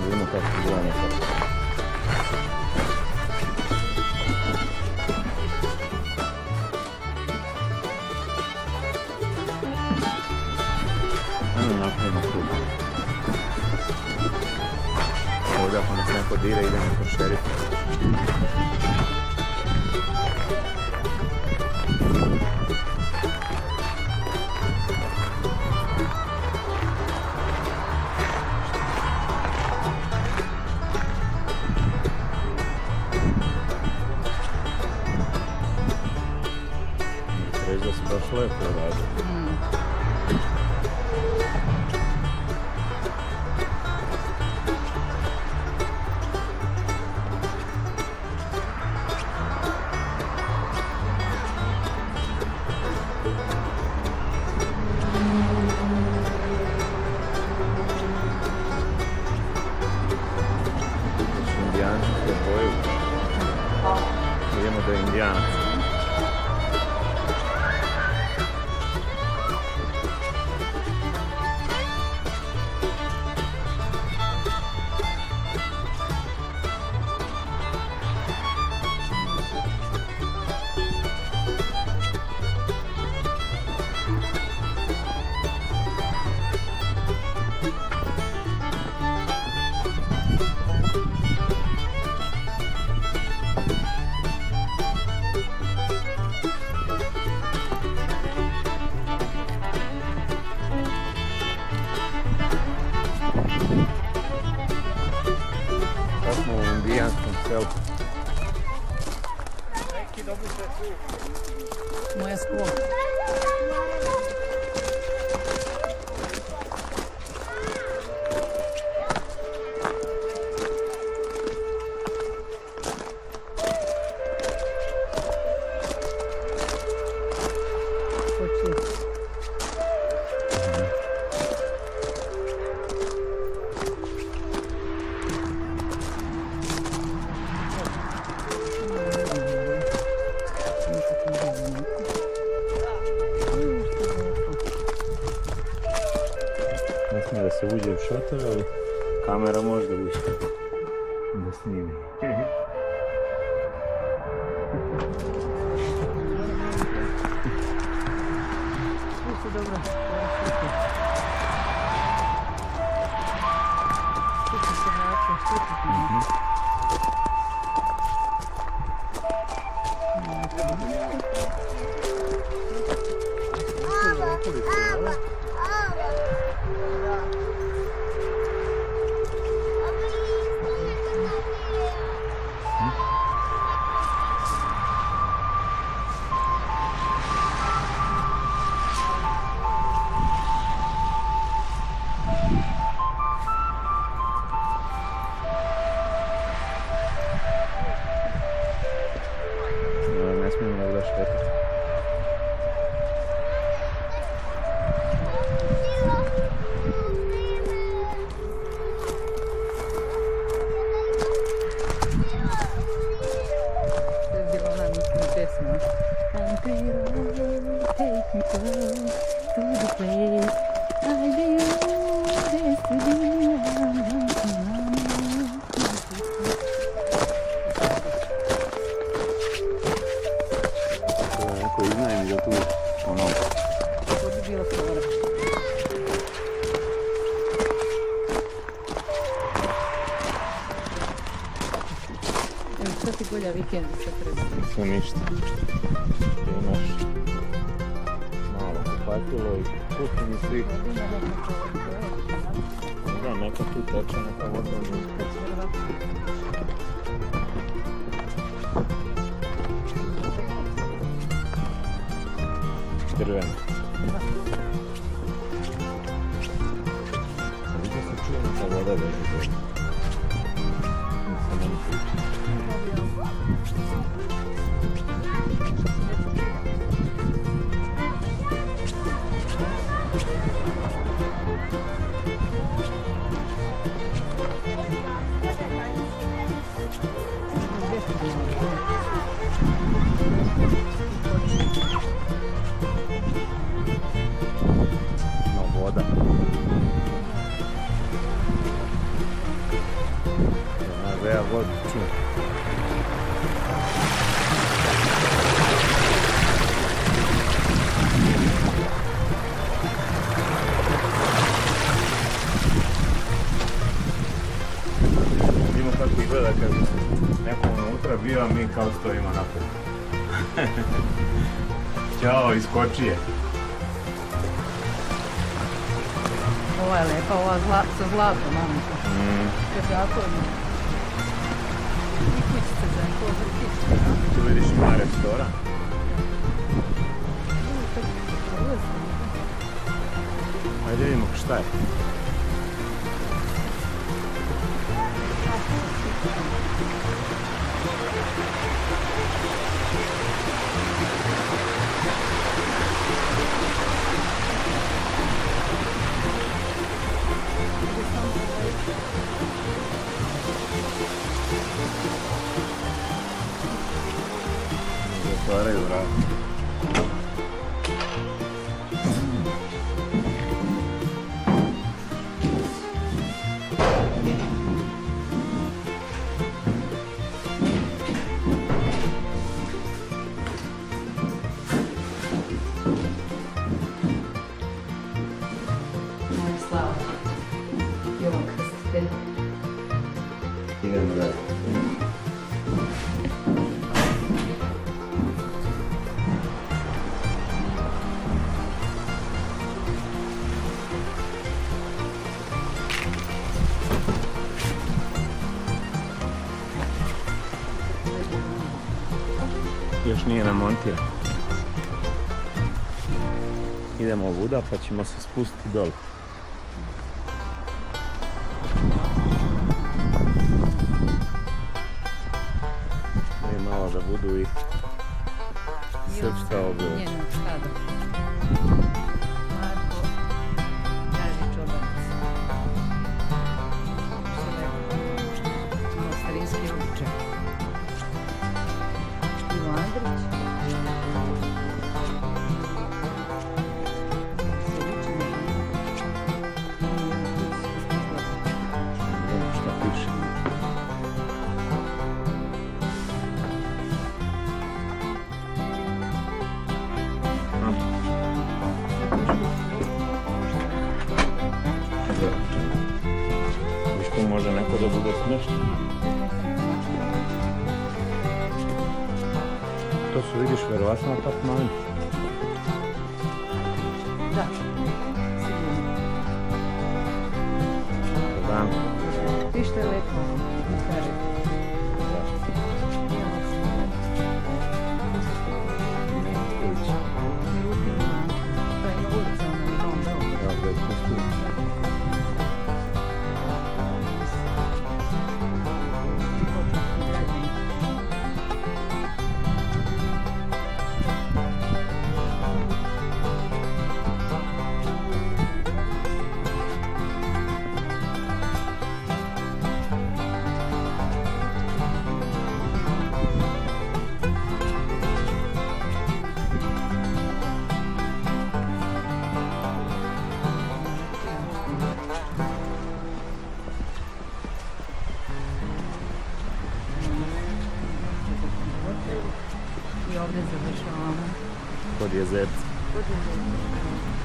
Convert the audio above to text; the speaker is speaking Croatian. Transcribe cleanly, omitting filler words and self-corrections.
vidimo kako bila nekako. Napravimo krug. Ovdje ako nas neko dira idemo po šerifu. Reći da se baš lepo radi. Indijanci se boju. Idemo do Indijanaca. Moja škola. Ne smije da se uđe u šator, ali kamera možda uđe da snimi. Ne smijemo ovdje šetati. To je bila ona mislim pesma. Take me close to the place I belong, destiny. Ako iznajem da tu ono... To bi bilo skoro. Evo što ti bolja vikendica treba? Sve ništa. Ti imaš malo kupatilo i kuhinju svi. Da, neka tu teče, neka voda mi ispred. Drveno. Vidite se čuje neka voda veže. Nisam nam priča. Voda. da ja vodu čujem. Vidimo kako izgleda kad neko unutra bio, a mi kao stojimo napred. Ćao, iskočije. Ova je lepa, ova sa zlatom, mamo. Kad zakonje. I kućice za kozor kićice, da? Tu vidiš ima restoran. Ajde vidimo šta je. Zatvaraju vrata. Moja slava. Jovan Krstitelj. Idemo dalje. Još nije namontiran. Idemo ovuda pa ćemo se spustiti dole. I malo da budu i srpska obila. Njenog stada. Marko, Draži Čobac. Ovo starinski običaj. Ivo Andrić. Šta piše? Viš tu može neko da bude smješten. To su, vidiš, verovatno apartmani. Da, sigurno. Dan. Ti što je lepo, kaže. To ima ulica, ono je Novom Beogradu. Evo gdje smo tu. I ovdje završavamo. Kod jezerca. Kod jezera.